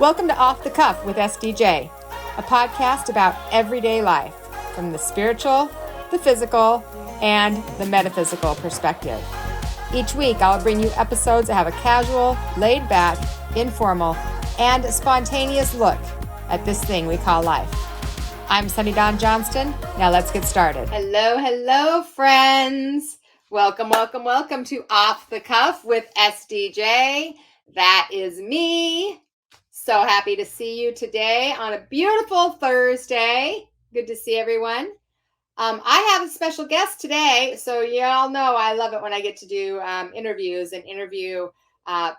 Welcome to Off the Cuff with SDJ, a podcast about everyday life from the spiritual, the physical, and the metaphysical perspective. Each week, I'll bring you episodes that have a casual, laid-back, informal, and spontaneous look at this thing we call life. I'm Sunny Dawn Johnston. Now let's get started. Hello, friends. Welcome to Off the Cuff with SDJ. That is me. So happy to see you today on a beautiful Thursday. Good to see everyone. I have a special guest today. So you all know I love it when I get to do interviews and interview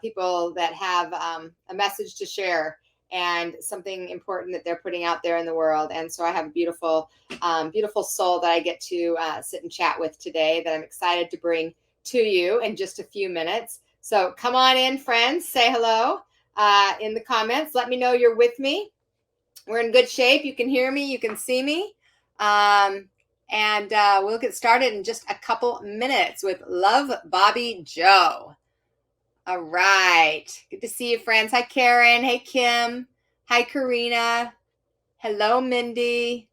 people that have a message to share and something important that they're putting out there in the world. And so I have a beautiful soul that I get to sit and chat with today that I'm excited to bring to you in just a few minutes. So come on in, friends. Say hello in the comments. Let me know you're with me. We're in good shape. You can hear me. You can see me. And we'll get started in just a couple minutes with Love Bobby Joe. All right. Good to see you, friends. Hi, Karen. Hey, Kim. Hi, Karina. Hello, Mindy.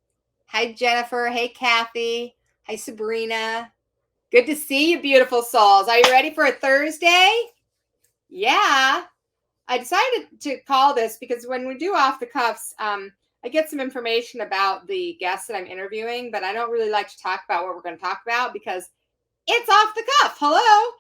Hi, Jennifer. Hey, Kathy. Hi, Sabrina. Good to see you, beautiful souls. Are you ready for a Thursday? Yeah. I decided to call this because when we do Off the Cuffs, I get some information about the guests that I'm interviewing, but I don't really like to talk about what we're going to talk about because it's off the cuff. Hello.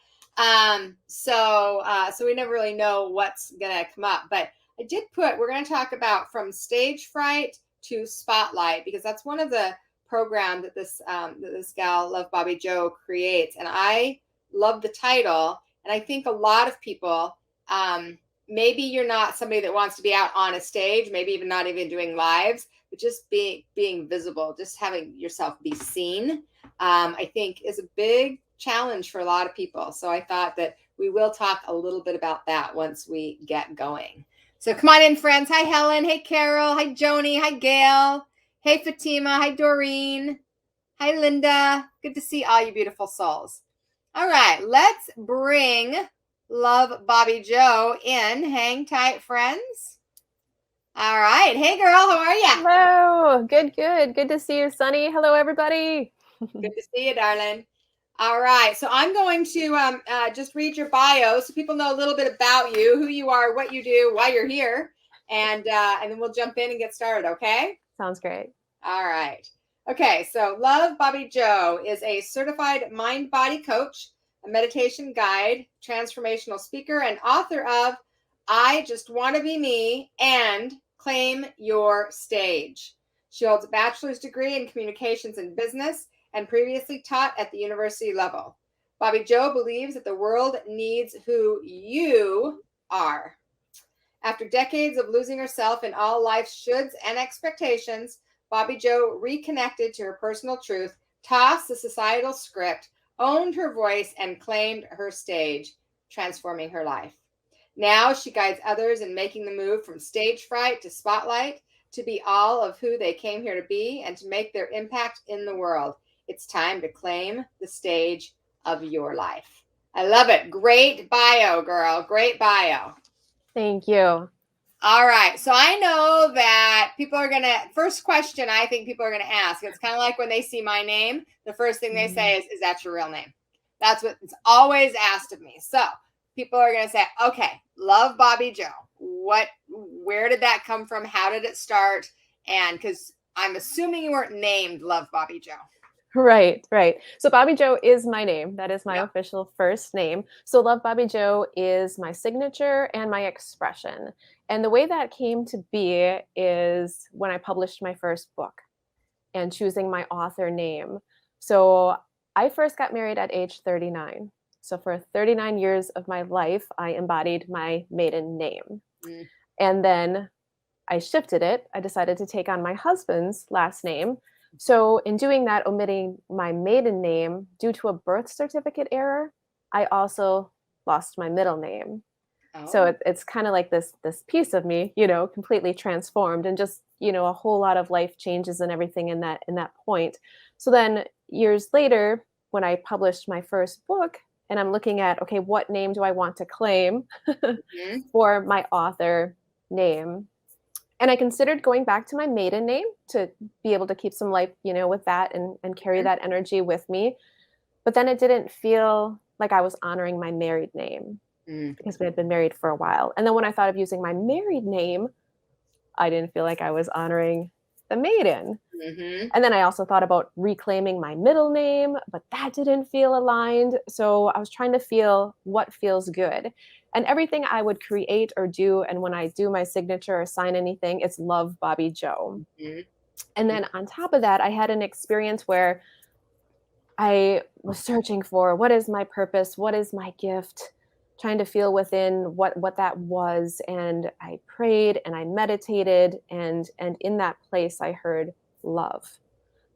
So we never really know what's going to come up, but I did we're going to talk about from stage fright to spotlight, because that's one of the programs that this gal, Love Bobby Joe, creates. And I love the title. And I think a lot of people, maybe you're not somebody that wants to be out on a stage, maybe even not even doing lives, but just being visible, just having yourself be seen, I think is a big challenge for a lot of people. So I thought that we will talk a little bit about that once we get going. So come on in, friends. Hi, Helen. Hey, Carol. Hi, Joni. Hi, Gail. Hey, Fatima. Hi, Doreen. Hi, Linda. Good to see all you beautiful souls. All right, let's bring Love Bobby Joe in. Hang tight, friends. All right. Hey, girl. How are you? Hello. Good. Good to see you, Sunny. Hello, everybody. Good to see you, darling. All right. So I'm going to just read your bio so people know a little bit about you, who you are, what you do, why you're here, and then we'll jump in and get started, okay? Sounds great. All right. Okay. So Love Bobby Joe is a certified mind-body coach, a meditation guide, transformational speaker, and author of I Just Want to Be Me and Claim Your Stage. She holds a bachelor's degree in communications and business and previously taught at the university level. Bobby Joe believes that the world needs who you are. After decades of losing herself in all life's shoulds and expectations, Bobby Joe reconnected to her personal truth, tossed the societal script, owned her voice, and claimed her stage, transforming her life. Now she guides others in making the move from stage fright to spotlight, to be all of who they came here to be, and to make their impact in the world. It's time to claim the stage of your life. I love it. Great bio, girl. Great bio. Thank you. All right. So I know that first question I think people are going to ask, it's kind of like when they see my name, the first thing they say is that your real name? That's what it's always asked of me. So people are going to say, okay, Love Bobby Joe. Where did that come from? How did it start? And because I'm assuming you weren't named Love Bobby Joe. Right. So Bobby Joe is my name. That is my official first name. So Love Bobby Joe is my signature and my expression. And the way that came to be is when I published my first book and choosing my author name. So I first got married at age 39. So for 39 years of my life, I embodied my maiden name. And then I shifted it. I decided to take on my husband's last name. So in doing that, omitting my maiden name due to a birth certificate error, I also lost my middle name. Oh. So it's kind of like this piece of me, completely transformed, and just, a whole lot of life changes and everything in that point. So then years later, when I published my first book, and I'm looking at, okay, what name do I want to claim for my author? name. And I considered going back to my maiden name to be able to keep some life, with that and carry that energy with me. But then it didn't feel like I was honoring my married name Mm. because we had been married for a while. And then when I thought of using my married name, I didn't feel like I was honoring the maiden. Mm-hmm. And then I also thought about reclaiming my middle name, but that didn't feel aligned. So I was trying to feel what feels good. And everything I would create or do, and when I do my signature or sign anything, it's Love Bobby Joe. Mm-hmm. And then on top of that, I had an experience where I was searching for what is my purpose, what is my gift, trying to feel within what that was. And I prayed and I meditated, and in that place I heard love.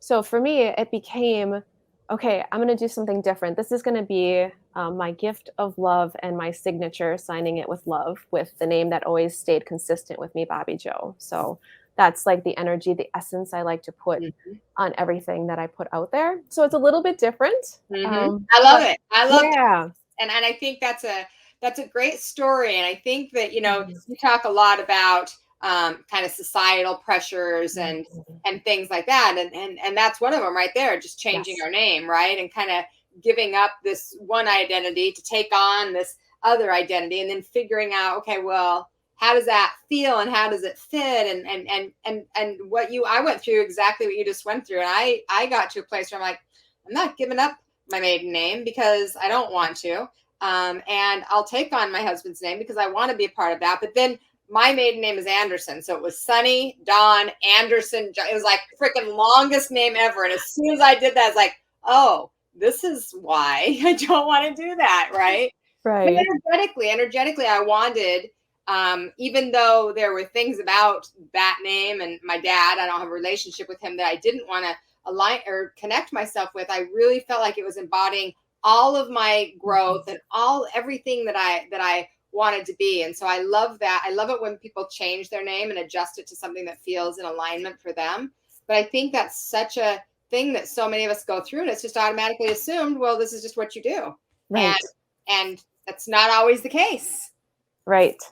So for me, it became, okay, I'm going to do something different. This is going to be my gift of love and my signature, signing it with love, with the name that always stayed consistent with me, Bobby Joe. So that's like the energy, the essence I like to put Mm-hmm. on everything that I put out there. So it's a little bit different. Mm-hmm. I love But it. I love it. yeah. And I think that's a great story. And I think that, Mhm. you talk a lot about kind of societal pressures Mhm. and things like that. And that's one of them right there, just changing Yes. our name, right? And kind of giving up this one identity to take on this other identity, and then figuring out, okay, well, how does that feel and how does it fit? And what I went through exactly what you just went through. And I got to a place where I'm like, I'm not giving up my maiden name because I don't want to. And I'll take on my husband's name because I want to be a part of that. But then my maiden name is Anderson. So it was Sunny Dawn Anderson. It was like freaking longest name ever. And as soon as I did that, I was like, oh, this is why I don't want to do that. Right. But Right. energetically, I wanted, even though there were things about that name and my dad, I don't have a relationship with him that I didn't want to align or connect myself with. I really felt like it was embodying all of my growth and everything that I wanted to be. And so I love that. I love it when people change their name and adjust it to something that feels in alignment for them. But I think that's such a thing that so many of us go through, and it's just automatically assumed, well, this is just what you do. And Right. and that's not always the case. Right.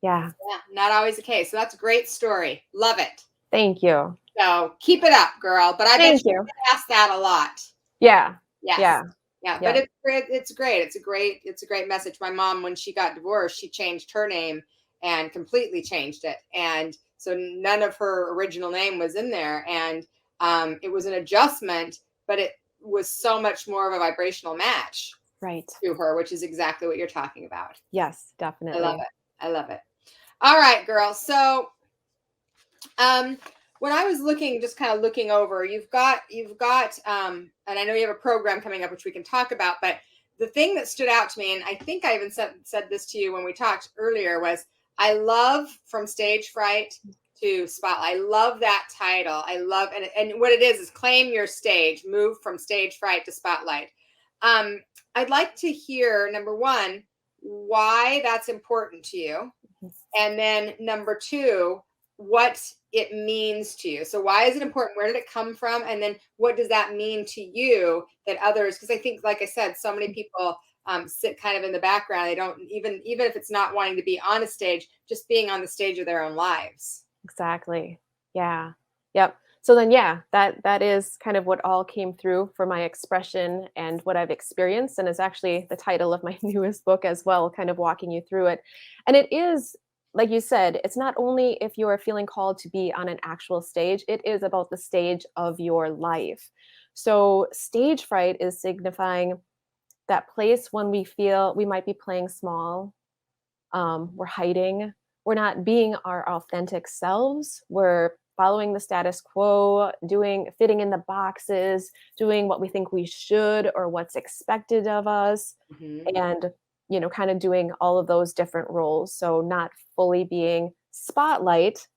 Yeah. Yeah, not always the case. So that's a great story. Love it. Thank you. So keep it up, girl. But I bet Thank you you. get asked that a lot. Yeah. Yes. Yeah. Yeah. But Yeah. it's great. It's great. It's a great message. My mom, when she got divorced, she changed her name and completely changed it. And so none of her original name was in there. And it was an adjustment, but it was so much more of a vibrational match Right. to her, which is exactly what you're talking about. Yes, I love definitely. it. I love it. All right, girl. So when I was just kind of looking over, you've got and I know you have a program coming up which we can talk about, but the thing that stood out to me, and I think I even said this to you when we talked earlier, was I love From Stage Fright to Spotlight. I love that title. I love, and what it is claim your stage, move from stage fright to spotlight. I'd like to hear, number one, why that's important to you. And then number two, what it means to you. So why is it important? Where did it come from? And then what does that mean to you that others, because I think, like I said, so many people sit kind of in the background. They don't even if it's not wanting to be on a stage, just being on the stage of their own lives. Exactly. Yeah. Yep. So then, yeah, that is kind of what all came through for my expression and what I've experienced, and is actually the title of my newest book as well, kind of walking you through it. And it is, like you said, it's not only if you are feeling called to be on an actual stage, it is about the stage of your life. So stage fright is signifying that place when we feel we might be playing small, we're hiding, we're not being our authentic selves, we're following the status quo, fitting in the boxes, doing what we think we should or what's expected of us, Mm-hmm. and kind of doing all of those different roles. So not fully being spotlight.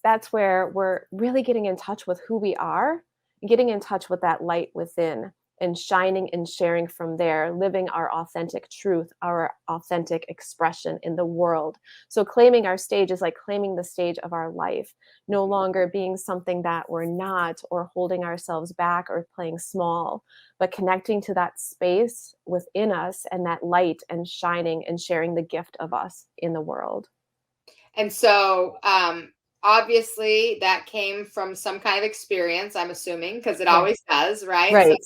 That's where we're really getting in touch with who we are, getting in touch with that light within, and shining and sharing from there, living our authentic truth, our authentic expression in the world. So claiming our stage is like claiming the stage of our life, no longer being something that we're not, or holding ourselves back or playing small, but connecting to that space within us and that light, and shining and sharing the gift of us in the world. And so, obviously that came from some kind of experience, I'm assuming, because it Yeah. always does, right? So Right.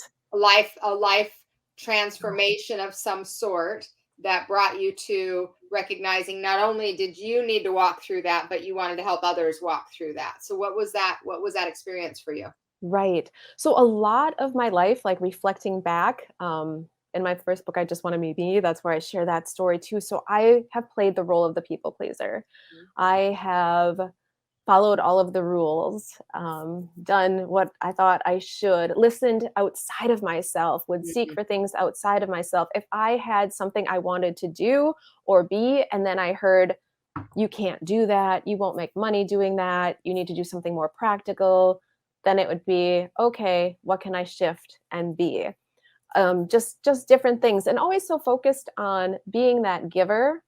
a life transformation of some sort that brought you to recognizing not only did you need to walk through that, but you wanted to help others walk through that. So what was that? What was that experience for you? Right. So a lot of my life, like reflecting back, in my first book, I Just Want to Be Me, that's where I share that story too. So I have played the role of the people pleaser. I have followed all of the rules, done what I thought I should, listened outside of myself, would seek Mhm. for things outside of myself. If I had something I wanted to do or be, and then I heard, you can't do that, you won't make money doing that, you need to do something more practical, then it would be, okay, what can I shift and be? Just different things, and always so focused on being that giver.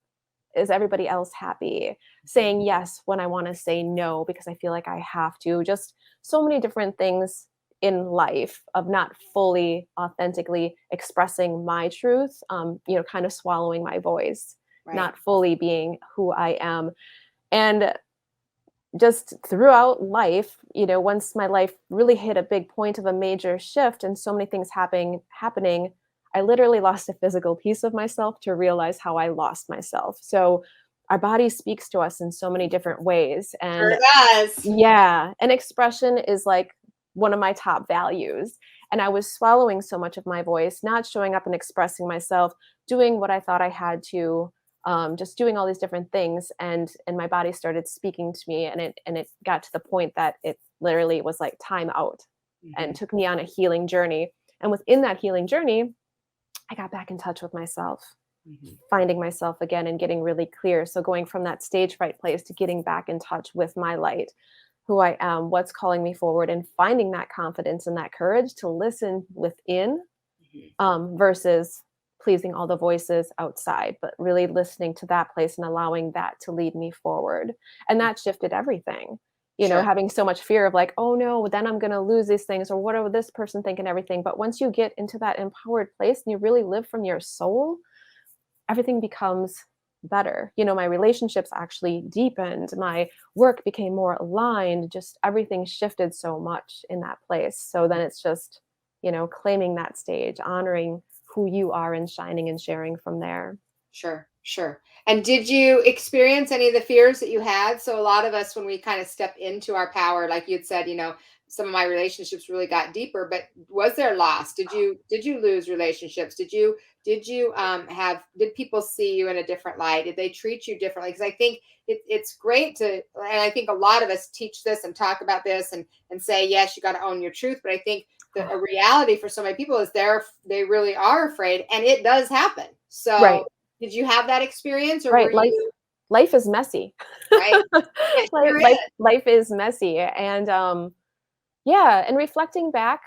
Is everybody else happy? Saying yes when I want to say no because I feel like I have to. Just so many different things in life of not fully authentically expressing my truth, kind of swallowing my voice, Right. not fully being who I am. And just throughout life, once my life really hit a big point of a major shift and so many things happening, I literally lost a physical piece of myself to realize how I lost myself. So our body speaks to us in so many different ways. Sure And does. yeah, and expression is like one of my top values. And I was swallowing so much of my voice, not showing up and expressing myself, doing what I thought I had to, just doing all these different things, and my body started speaking to me, and it got to the point that it literally was like time out, and Mhm. took me on a healing journey. And within that healing journey, I got back in touch with myself, Mhm. finding myself again and getting really clear. So going from that stage fright place to getting back in touch with my light, who I am, what's calling me forward, and finding that confidence and that courage to listen within, Mhm. versus pleasing all the voices outside, but really listening to that place and allowing that to lead me forward. And that shifted everything. Sure. Having so much fear of like, oh no, then I'm going to lose these things, or what will this person think, and everything. But once you get into that empowered place and you really live from your soul, everything becomes better. My relationships actually deepened, my work became more aligned, just everything shifted so much in that place. So then it's just, claiming that stage, honoring who you are and shining and sharing from there. Sure, sure. And did you experience any of the fears that you had? So a lot of us, when we kind of step into our power, like you'd said, some of my relationships really got deeper, but was there loss? Did you lose relationships? Did people see you in a different light? Did they treat you differently? Because I think it's great to, and I think a lot of us teach this and talk about this and say, yes, you got to own your truth. But I think a reality for so many people is they really are afraid, and it does happen. Right. So did you have that experience, or were Right. life you life is messy. right? It Like sure life is. life is messy. And yeah, and reflecting back,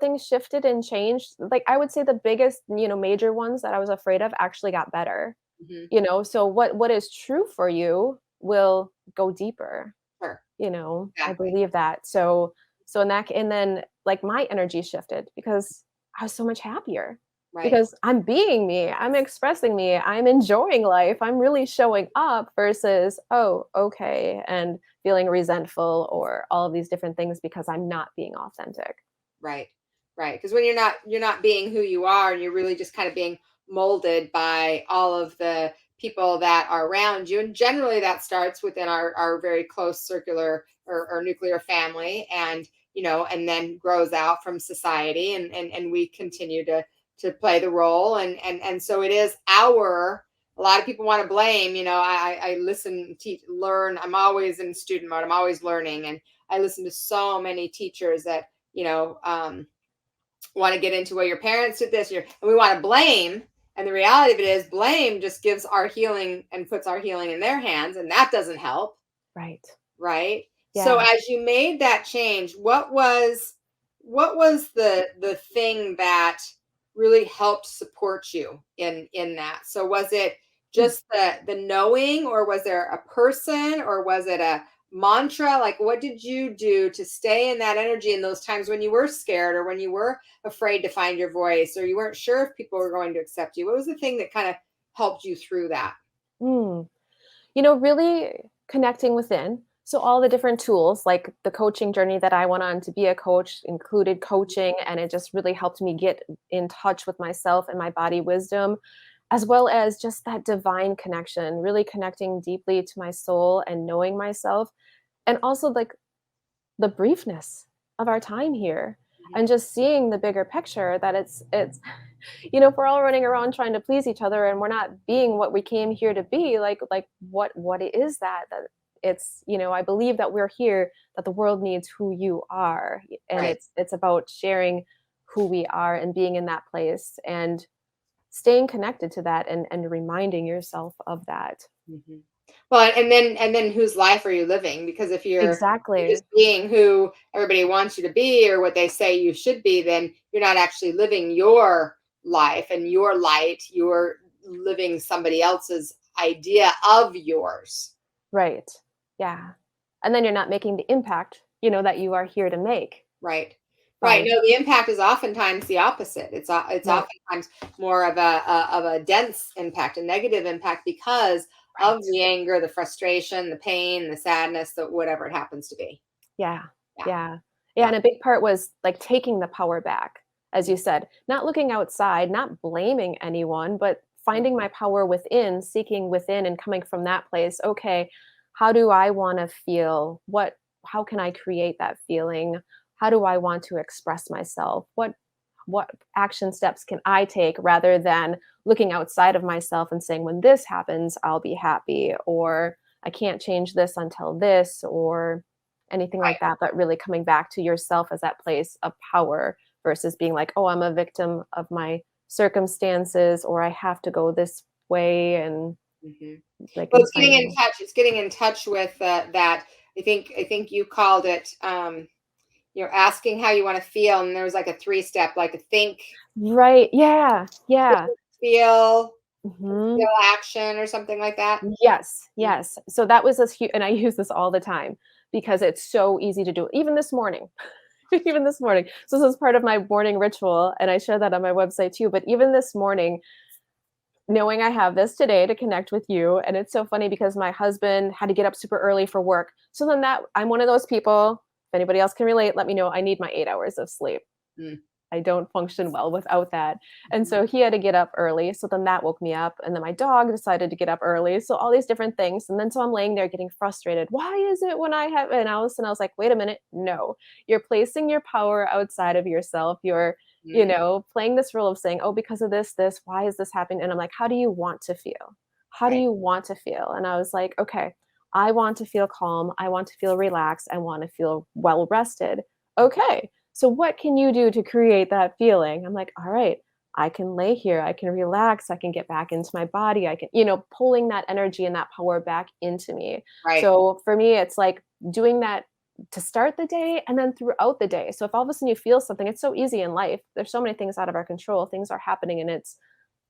things shifted and changed. Like I would say the biggest, major ones that I was afraid of actually got better. Mhm. So what is true for you will go deeper. Sure. I Exactly. believe that. So in that, and then like my energy shifted because I was so much happier, Right. because I'm being me, I'm expressing me, I'm enjoying life, I'm really showing up, versus, oh, okay, and feeling resentful or all of these different things because I'm not being authentic. Right. Right. Because when you're not being who you are, and you're really just kind of being molded by all of the people that are around you. And generally that starts within our very close circular or nuclear family, and then grows out from society, and we continue to play the role. And so it is a lot of people want to blame. I listen, teach, learn. I'm always in student mode. I'm always learning. And I listen to so many teachers that want to get into, well, your parents did this, and we want to blame. And the reality of it is, blame just gives our healing and puts our healing in their hands, and that doesn't help, Right. right? So Yeah. as you made that change, what was the thing that really helped support you in that? So was it just the knowing, or was there a person, or was it a mantra? Like, what did you do to stay in that energy in those times when you were scared, or when you were afraid to find your voice, or you weren't sure if people were going to accept you? What was the thing that kind of helped you through that? Mm. Really connecting within. So all the different tools, like the coaching journey that I went on to be a coach, included coaching, and it just really helped me get in touch with myself and my body wisdom, as well as just that divine connection, really connecting deeply to my soul and knowing myself, and also like the briefness of our time here, Mhm. and just seeing the bigger picture, that it's if we're all running around trying to please each other and we're not being what we came here to be, like what is that it's, I believe that we're here, that the world needs who you are, and Right. it's about sharing who we are and being in that place and staying connected to that, and reminding yourself of that. Mhm. Well, and then whose life are you living? Because if you're Exactly. just being who everybody wants you to be or what they say you should be, then you're not actually living your life and your light. You're living somebody else's idea of yours. Right. Yeah. And then you're not making the impact, that you are here to make Right. Right. by No, the impact is oftentimes the opposite. It's right. oftentimes more of a dense impact, a negative impact because of Right. the anger, the frustration, the pain, the sadness, the whatever it happens to be. Yeah. Yeah. Yeah. Yeah, Yeah. and a big part was, like, taking the power back, as Mm, you said, not looking outside, not blaming anyone, but mm, finding my power within, seeking within and coming from that place. Okay, how do I wanna feel? How can I create that feeling? How do I want to express myself? What action steps can I take, rather than looking outside of myself and saying, when this happens, I'll be happy, or I can't change this until this, or anything like right. that, but really coming back to yourself as that place of power, versus being like, oh, I'm a victim of my circumstances, or I have to go this way, and Mhm. like Well, in it's getting in finding touch. It's getting in touch with that. I think you called it. You're asking how you want to feel, and there was like a three-step, like a think, right. Yeah. Yeah. feel, Mhm. feel action, or something like that. Yes, Mm. yes. So that was and I use this all the time because it's so easy to do. Even this morning, even this morning. So this is part of my morning ritual, and I share that on my website too. But even this morning, knowing I have this today to connect with you, and it's so funny because my husband had to get up super early for work. So then that I'm one of those people. If anybody else can relate, let me know. I need my 8 hours of sleep. Mm. I don't function well without that. And Mhm. so he had to get up early. So then that woke me up. And then my dog decided to get up early. So all these different things. And then so I'm laying there getting frustrated. Why is it when I have, and all of a sudden I was like, wait a minute. No, you're placing your power outside of yourself. You're, Mm. playing this role of saying, oh, because of this, why is this happening? And I'm like, how do you want to feel? How do Right. you want to feel? And I was like, okay, I want to feel calm. I want to feel relaxed. I want to feel well rested. Okay, so what can you do to create that feeling? I'm like, all right, I can lay here, I can relax, I can get back into my body, I can, pulling that energy and that power back into me. Right. So for me, it's like doing that to start the day and then throughout the day. So if all of a sudden you feel something, it's so easy in life. There's so many things out of our control, things are happening and it's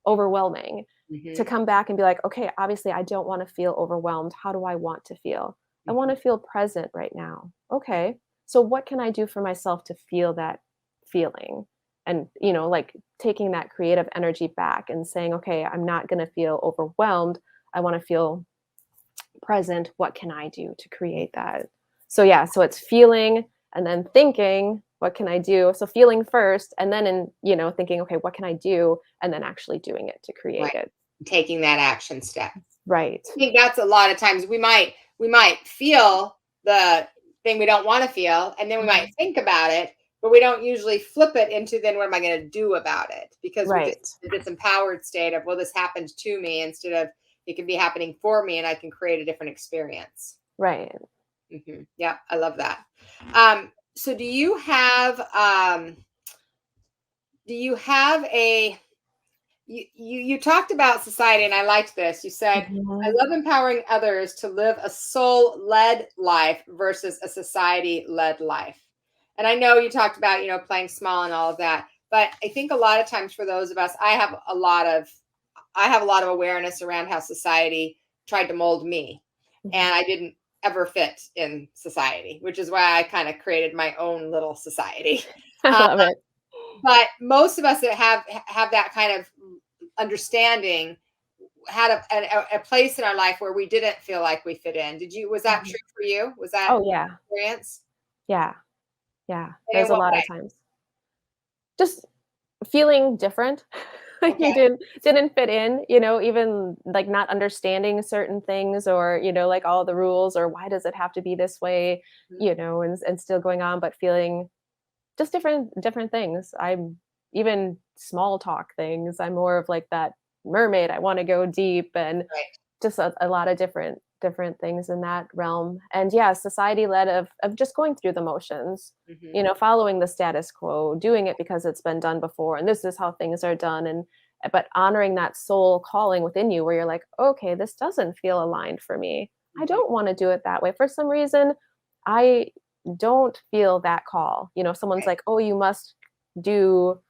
overwhelming. To Mhm. come back and be like, okay, obviously I don't want to feel overwhelmed. How do I want to feel? I want Mhm. to feel present right now. Okay. So what can I do for myself to feel that feeling? And, like taking that creative energy back and saying, okay, I'm not going to feel overwhelmed. I want to feel present. What can I do to create that? So yeah, so it's feeling and then thinking, what can I do? So feeling first and then thinking, okay, what can I do? And then actually doing it to Right. create it. Taking that action step. Right. I think that's a lot of times we might feel the thing we don't want to feel, and then we might Mhm. think about it, but we don't usually flip it into then what am I going to do about it? Because we just Right. this empowered state of well, this happened to me instead of it can be happening for me, and I can create a different experience. Right. Yeah, I love that. So do you have a you talked about society and I liked this. You said, I Mhm. love empowering others to live a soul-led life versus a society-led life. And I know you talked about, playing small and all of that, but I think a lot of times for those of us, I have a lot of awareness around how society tried to mold me. Mhm. And I didn't ever fit in society, which is why I kind of created my own little society. I love it. But most of us that have that kind of understanding, had a place in our life where we didn't feel like we fit in. Was that true for you? Was that Oh yeah. experience? Yeah. Yeah. In There's a what lot way? of times. Just feeling different. Okay. You didn't fit in, even like not understanding certain things or, like all the rules or why does it have to be this way, Mhm. and still going on, but feeling just different things. I'm even small talk things. I'm more of like that mermaid. I want to go deep and Right. just a lot of different things in that realm. And yeah, society led of just going through the motions, Mhm. following the status quo, doing it because it's been done before and this is how things are done. And but honoring that soul calling within you where you're like, okay, this doesn't feel aligned for me. I Mhm. don't want to do it that way. For some reason, I don't feel that call. If someone's Right. like, oh, you must do,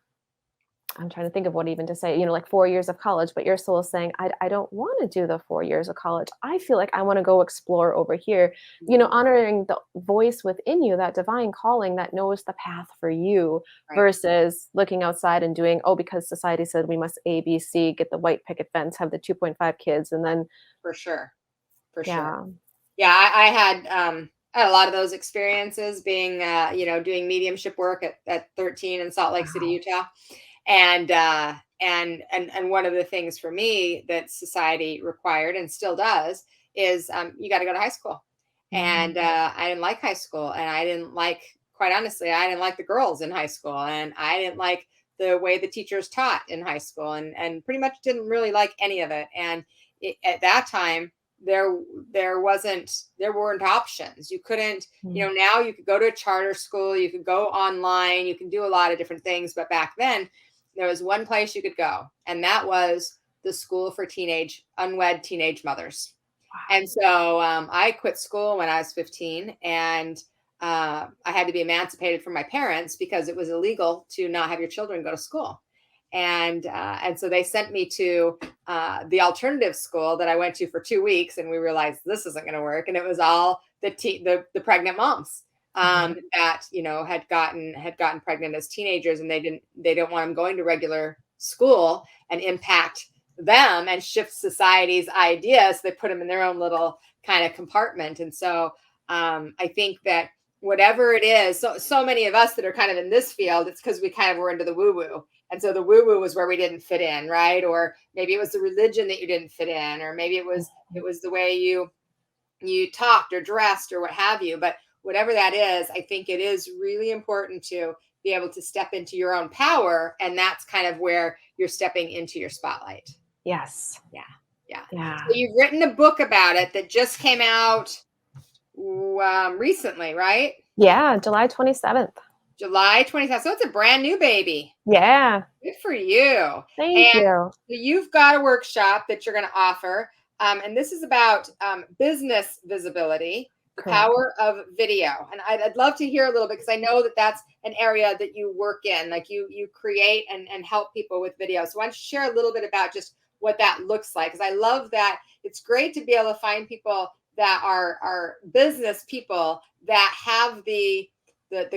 I'm trying to think of what even to say, like 4 years of college, but your soul is saying, I don't want to do the 4 years of college. I feel like I want to go explore over here, Mhm. honoring the voice within you, that divine calling that knows the path for you Right. versus looking outside and doing, oh, because society said we must A, B, C, get the white picket fence, have the 2.5 kids. And then, For sure. For sure. yeah. Yeah, I had a lot of those experiences being doing mediumship work at 13 in Salt Lake City, Wow. Utah. And one of the things for me that society required and still does is you got to go to high school. And Mhm. I didn't like high school, and I didn't like, quite honestly, I didn't like the girls in high school, and I didn't like the way the teachers taught in high school, and pretty much didn't really like any of it. And at that time, there there weren't options. You couldn't, Mm. now you could go to a charter school, you could go online, you can do a lot of different things, but back then there was one place you could go, and that was the school for unwed teenage mothers. Wow. And so I quit school when I was 15, and I had to be emancipated from my parents because it was illegal to not have your children go to school. And so they sent me to the alternative school that I went to for 2 weeks, and we realized this isn't going to work. And it was all the pregnant moms Mhm. that had gotten pregnant as teenagers, and they don't want them going to regular school and impact them and shift society's ideas. So they put them in their own little kind of compartment. And so I think that whatever it is, so many of us that are kind of in this field, it's because we kind of were into the woo woo. And so the woo woo was where we didn't fit in, right? Or maybe it was the religion that you didn't fit in, or maybe it was the way you talked or dressed or what have you. But whatever that is, I think it is really important to be able to step into your own power, and that's kind of where you're stepping into your spotlight. Yes. Yeah. Yeah. Yeah. So you've written a book about it that just came out recently, right? Yeah, July 27th. July 27th. So it's a brand new baby. Yeah. Good for you. Thank And you. you've got a workshop that you're going to offer. And this is about business visibility, the Correct. power of video. And I'd love to hear a little bit, because I know that that's an area that you work in, like you create and help people with video. So why don't you share a little bit about just what that looks like? Because I love that it's great to be able to find people that are business people that have the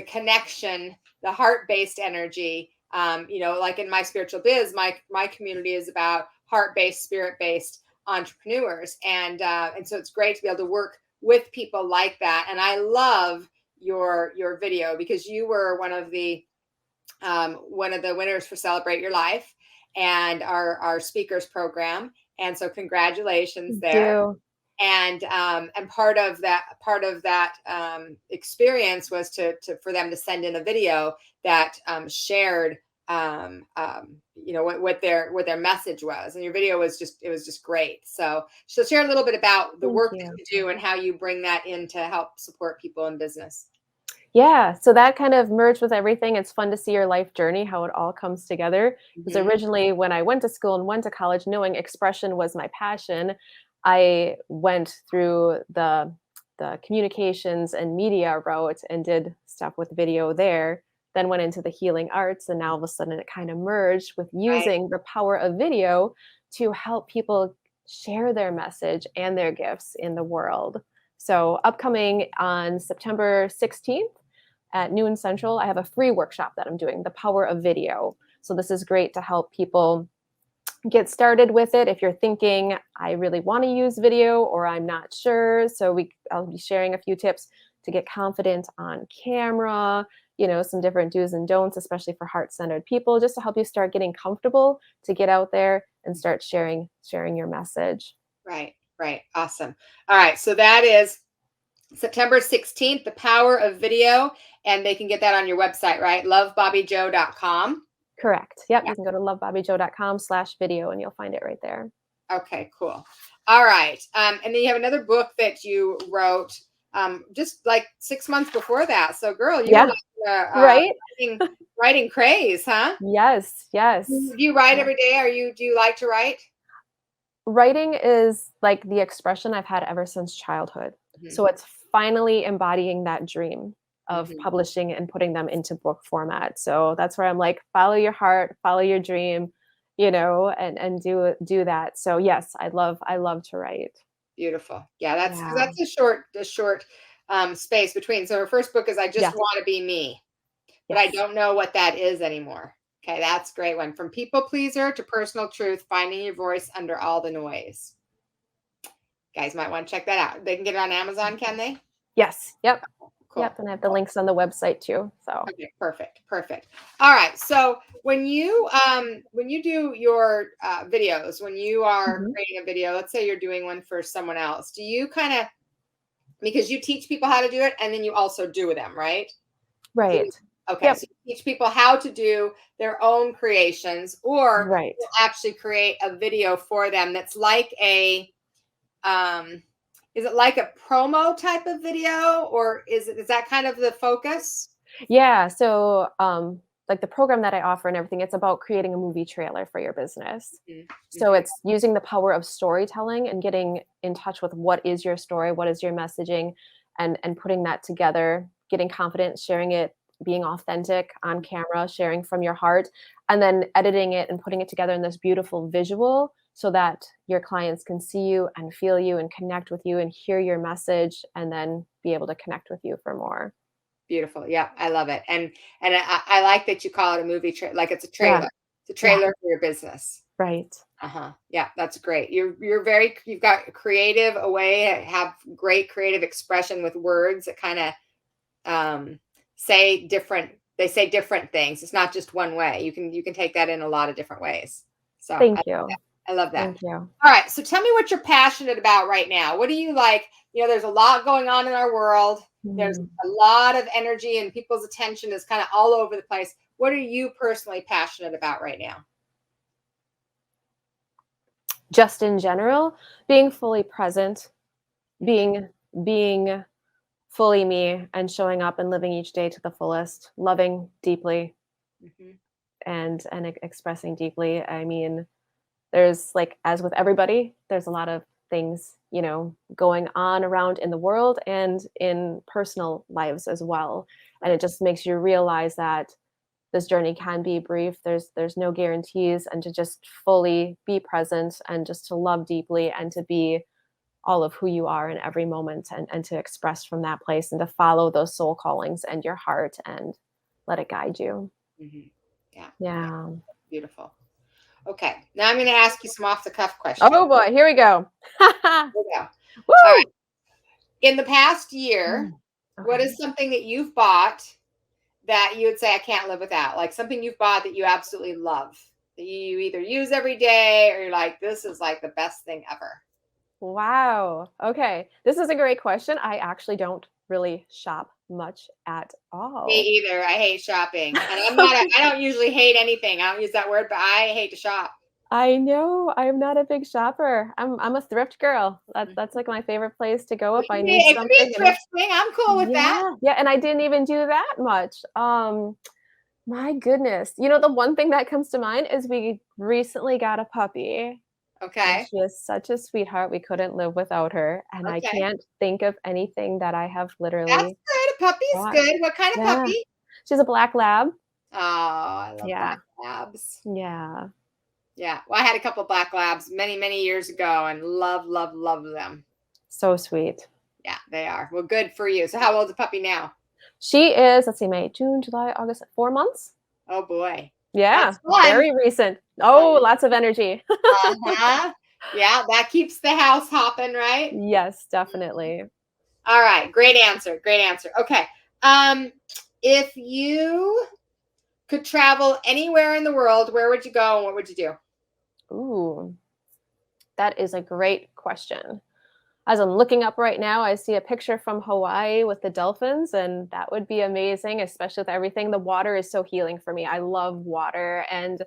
connection, the heart-based energy. Like in my spiritual biz, my community is about heart-based, spirit-based entrepreneurs, and so it's great to be able to work with people like that. And I love your video, because you were one of the winners for Celebrate Your Life and our speakers program. And so congratulations Thank there. you. And part of that experience was to for them to send in a video that shared what their message was. And your video was just great. So share a little bit about the Thank work that you. you do and how you bring that in to help support people in business. Yeah, so that kind of merged with everything. It's fun to see your life journey, how it all comes together. Because Mhm. originally, when I went to school and went to college, knowing expression was my passion, I went through the communications and media route and did stuff with video there. Then went into the healing arts, and now all of a sudden it kind of merged with Right. using the power of video to help people share their message and their gifts in the world. So, upcoming on September 16th at noon central, I have a free workshop that I'm doing, the power of video. So this is great to help people get started with it if you're thinking, I really want to use video or I'm not sure. So I'll be sharing a few tips to get confident on camera, some different do's and don'ts, especially for heart-centered people, just to help you start getting comfortable to get out there and start sharing your message. Right, right. Awesome. All right. So that is September 16th, The Power of Video. And they can get that on your website, right? lovebobbyjoe.com. Correct. Yep. Yeah. You can go to lovebobbyjoe.com/video and you'll find it right there. Okay, cool. All right. And then you have another book that you wrote just like 6 months before that. So, girl, you were like right. writing craze, huh? Yes. Do you write Yeah. every day? Do you like to write? Writing is like the expression I've had ever since childhood. Mm-hmm. So it's finally embodying that dream of Mm-hmm. publishing and putting them into book format. So that's where I'm like, follow your heart, follow your dream, and do that. So yes, I love to write. Beautiful. Yeah, that's a short space between. So her first book is I Just Want to Be Me, but I don't know what that is anymore. Okay, that's a great one. From people pleaser to personal truth, finding your voice under all the noise. Guys might want to check that out. They can get it on Amazon, can they? Yes. Yep. Cool. Yep. And I have the links on the website too. So okay, perfect. All right. So when you do your videos, when you are creating a video, let's say you're doing one for someone else, do you kind of, because you teach people how to do it and then you also do them, right? Right. Okay. So you teach people how to do their own creations, or you'll actually create a video for them that's like a is it like a promo type of video, or is that kind of the focus? Yeah. So like the program that I offer and everything, it's about creating a movie trailer for your business. Mm-hmm. So it's using the power of storytelling and getting in touch with what is your story, what is your messaging, and putting that together, getting confident, sharing it, being authentic on camera, sharing from your heart, and then editing it and putting it together in this beautiful visual so that your clients can see you and feel you and connect with you and hear your message and then be able to connect with you for more. Beautiful. Yeah, I love it. And I like that you call it a movie trailer, like it's a trailer. Yeah. It's a trailer for your business. Right. Yeah, that's great. You've got creative, a way, have great creative expression with words that kind of say different things. It's not just one way. You can take that in a lot of different ways. So Thank you. I love that. Thank you. All right. So tell me what you're passionate about right now. What do you like? There's a lot going on in our world. There's a lot of energy and people's attention is kind of all over the place. What are you personally passionate about right now? Just in general, being fully present, being fully me and showing up and living each day to the fullest, loving deeply and expressing deeply. I mean, there's like, as with everybody, there's a lot of things, going on around in the world and in personal lives as well. And it just makes you realize that this journey can be brief. There's no guarantees, and to just fully be present and just to love deeply and to be all of who you are in every moment and to express from that place and to follow those soul callings and your heart and let it guide you. Yeah. Beautiful. Okay. Now I'm going to ask you some off the cuff questions. Oh boy, here we go. Here we go. Woo! All right. In the past year, what is something that you've bought that you would say I can't live without? Like something you've bought that you absolutely love, that you either use every day or you're like, this is like the best thing ever. Wow. Okay. This is a great question. I actually don't really shop much at all. Me either. I hate shopping. And I don't usually hate anything. I don't use that word, but I hate to shop. I know. I'm not a big shopper. I'm a thrift girl. That's like my favorite place to go if I need something. It could be a thrift thing. I'm cool with that. Yeah, and I didn't even do that much. My goodness. The one thing that comes to mind is we recently got a puppy. Okay. And she is such a sweetheart. We couldn't live without her. And I can't think of anything that I have literally. That's good. A puppy's good. What kind of puppy? She's a black lab. Oh, I love black labs. Yeah. Yeah. Well, I had a couple of black labs many, many years ago and love them. So sweet. Yeah, they are. Well, good for you. So how old is the puppy now? She is, let's see, May, June, July, August, 4 months. Oh boy. Yeah, That's fun. very recent. Oh, lots of energy. Uh-huh. Yeah, that keeps the house hopping, right? Yes, definitely. All right, great answer. Great answer. Okay. If you could travel anywhere in the world, where would you go and what would you do? Ooh, that is a great question. As I'm looking up right now, I see a picture from Hawaii with the dolphins, and that would be amazing, especially with everything. The water is so healing for me. I love water, and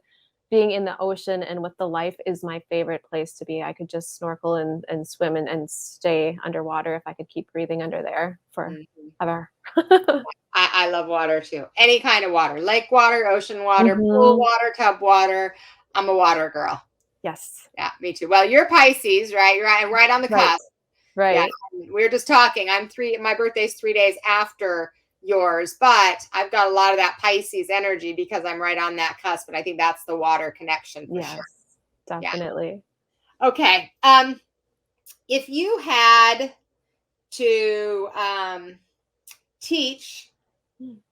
being in the ocean and with the life is my favorite place to be. I could just snorkel and swim and stay underwater if I could keep breathing under there forever. I love water too. Any kind of water, lake water, ocean water, pool Mhm. water, tub water. I'm a water girl. Yes. Yeah, me too. Well, you're Pisces, right? You're right on the Right. cusp. Yeah, Right. we were just talking. My birthday's 3 days after yours, but I've got a lot of that Pisces energy because I'm right on that cusp. And I think that's the water connection for sure. Yes. Yeah. Definitely. Okay. If you had to teach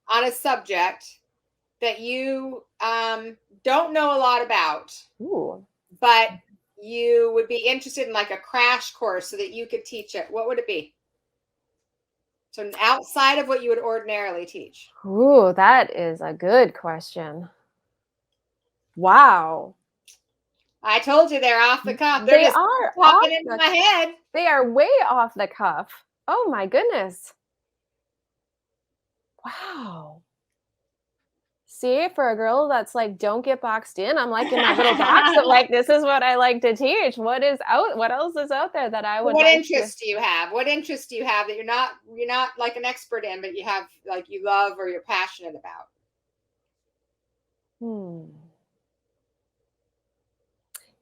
on a subject that you don't know a lot about, Ooh. but you would be interested in like a crash course so that you could teach it, what would it be? So outside of what you would ordinarily teach. Ooh, that is a good question. Wow. I told you they're off the cuff. They're They just are off popping into the my head. They are way off the cuff. Oh my goodness. Wow. See, for a girl that's like, don't get boxed in, I'm like in my little box of like, this is what I like to teach. What else is out there that I would What like to? interest do you have? What interest do you have that you're not like an expert in, but you have like you love or you're passionate about? Hmm.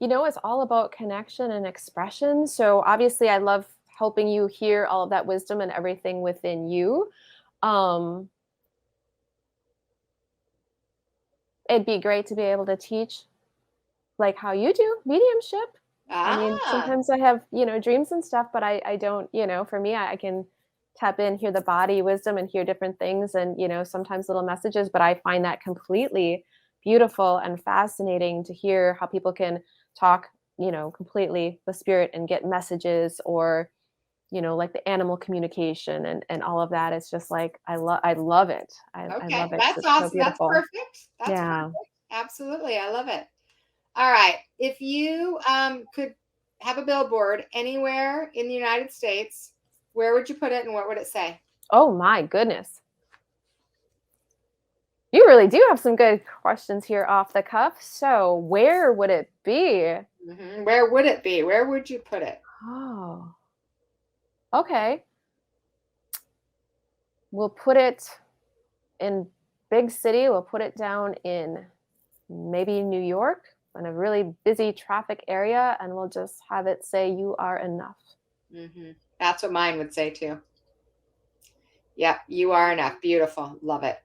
It's all about connection and expression. So obviously I love helping you hear all of that wisdom and everything within you. Um, it'd be great to be able to teach like how you do mediumship. I mean, Ah, sometimes I have, dreams and stuff, but I don't, for me, I can tap in, hear the body wisdom and hear different things and, sometimes little messages, but I find that completely beautiful and fascinating to hear how people can talk, completely the spirit and get messages or, like the animal communication and all of that. It's just like, I love it. I okay. love it 'cause That's it's so awesome. That's beautiful. perfect. That's Yeah. perfect. Absolutely. I love it. All right. If you could have a billboard anywhere in the United States, where would you put it and what would it say? Oh my goodness. You really do have some good questions here off the cuff. So, where would it be? Where would it be? Where would you put it? Oh, okay. We'll put it in big city. We'll put it down in maybe New York in a really busy traffic area, and we'll just have it say, "You are enough." That's what mine would say too. Yep, you are enough. Beautiful. Love it.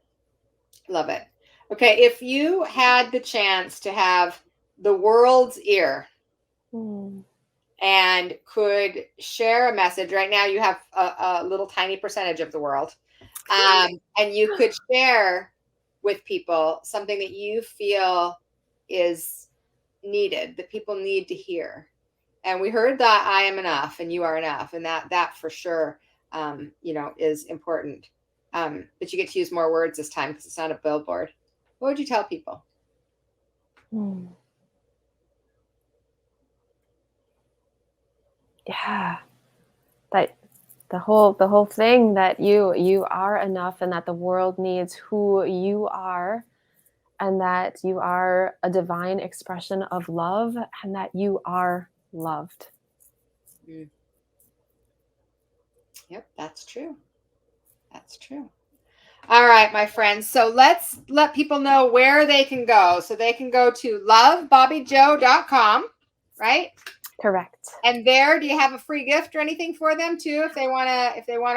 Love it. Okay, if you had the chance to have the world's ear Hmm. and could share a message, right now you have a little tiny percentage of the world, and you could share with people something that you feel is needed, that people need to hear. And we heard that I am enough and you are enough, and that for sure, is important. But you get to use more words this time because it's not a billboard. What would you tell people? Hmm. Yeah, that the whole thing that you are enough and that the world needs who you are and that you are a divine expression of love and that you are loved. Mm. Yep, that's true. That's true. All right, my friends. So let's let people know where they can go. So they can go to lovebobbyjoe.com, right? Correct. And there, do you have a free gift or anything for them too if they want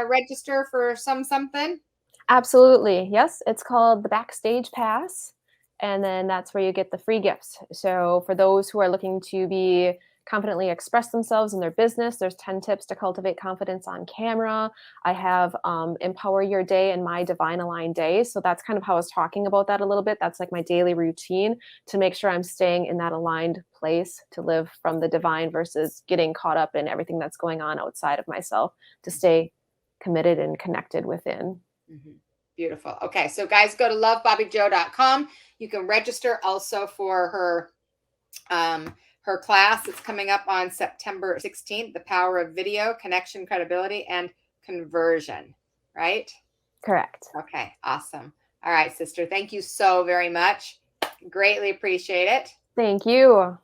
to register for something? Absolutely. Yes, it's called the Backstage Pass. And then that's where you get the free gifts. So for those who are looking to be confidently express themselves in their business. There's 10 tips to cultivate confidence on camera. I have Empower Your Day and My Divine Aligned Day. So that's kind of how I was talking about that a little bit. That's like my daily routine to make sure I'm staying in that aligned place to live from the divine versus getting caught up in everything that's going on outside of myself, to stay committed and connected within. Mm-hmm. Beautiful. Okay. So guys, go to lovebobbyjoe.com. You can register also for her class. It's coming up on September 16th, The Power of Video, Connection, Credibility, and Conversion, right? Correct. Okay. Awesome. All right, sister. Thank you so very much. Greatly appreciate it. Thank you.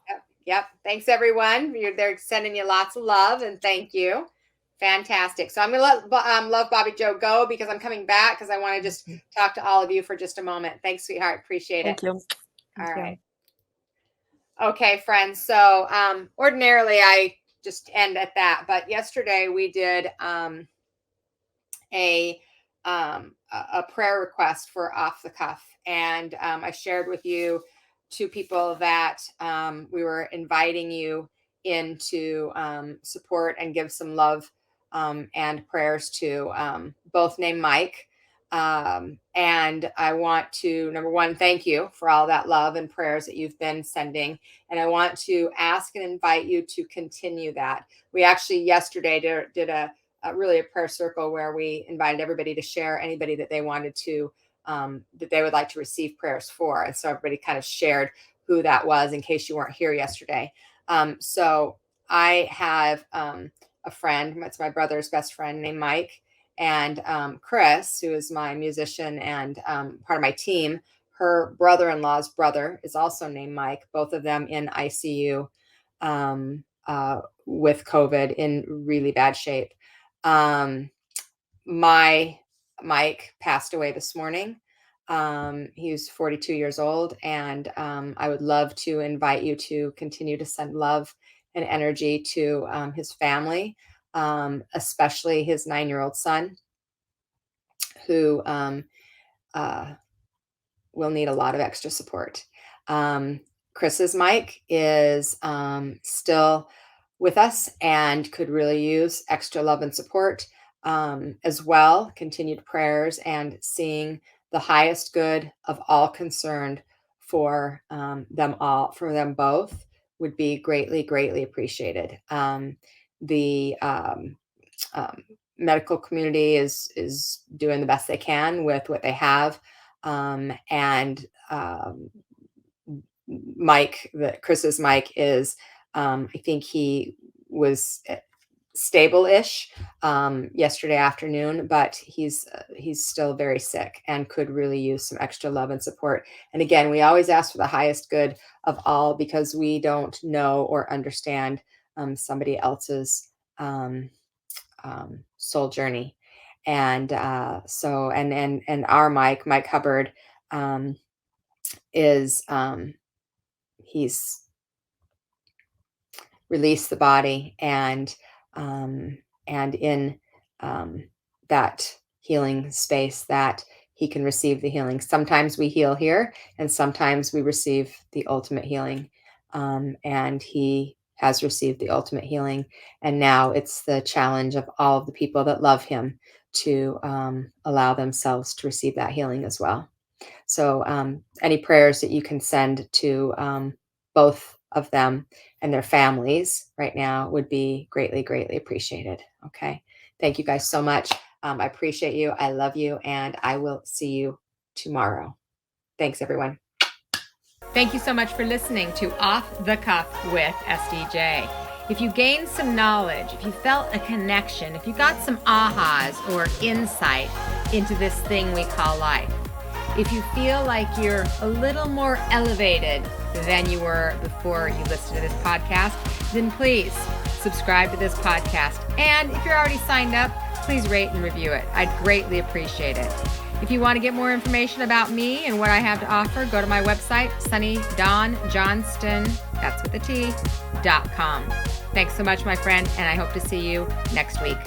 Yep. Thanks, everyone. They're sending you lots of love, and thank you. Fantastic. So I'm going to let Love Bobby Joe go because I'm coming back because I want to just talk to all of you for just a moment. Thanks, sweetheart. Appreciate it. Thank you. All right. Okay, friends. So ordinarily I just end at that, but yesterday we did a prayer request for Off the Cuff, and I shared with you two people that we were inviting you in to support and give some love and prayers to, both named Mike. And I want to, number one, thank you for all that love and prayers that you've been sending. And I want to ask and invite you to continue that. We actually yesterday did a really a prayer circle where we invited everybody to share anybody that they wanted to, that they would like to receive prayers for. And so everybody kind of shared who that was in case you weren't here yesterday. So I have a friend, it's my brother's best friend named Mike, and Chris, who is my musician and part of my team. Her brother-in-law's brother is also named Mike, both of them in ICU with COVID in really bad shape. My Mike passed away this morning. He was 42 years old, and I would love to invite you to continue to send love and energy to his family, especially his 9-year-old son, who will need a lot of extra support. Chris's Mike is still with us and could really use extra love and support as well. Continued prayers and seeing the highest good of all concerned for them all, for them both, would be greatly, greatly appreciated. The medical community is doing the best they can with what they have. And Mike, Chris's Mike is, I think he was stable-ish yesterday afternoon, but he's still very sick and could really use some extra love and support. And again, we always ask for the highest good of all because we don't know or understand somebody else's soul journey. And so and our Mike Hubbard is he's released the body and in that healing space that he can receive the healing. Sometimes we heal here and sometimes we receive the ultimate healing. And he has received the ultimate healing. And now it's the challenge of all of the people that love him to allow themselves to receive that healing as well. So any prayers that you can send to both of them and their families right now would be greatly, greatly appreciated. Okay. Thank you guys so much. I appreciate you. I love you. And I will see you tomorrow. Thanks, everyone. Thank you so much for listening to Off the Cuff with SDJ. If you gained some knowledge, if you felt a connection, if you got some ahas or insight into this thing we call life, if you feel like you're a little more elevated than you were before you listened to this podcast, then please subscribe to this podcast. And if you're already signed up, please rate and review it. I'd greatly appreciate it. If you want to get more information about me and what I have to offer, go to my website, Sunny Dawn Johnston, that's with a T.com. Thanks so much, my friend, and I hope to see you next week.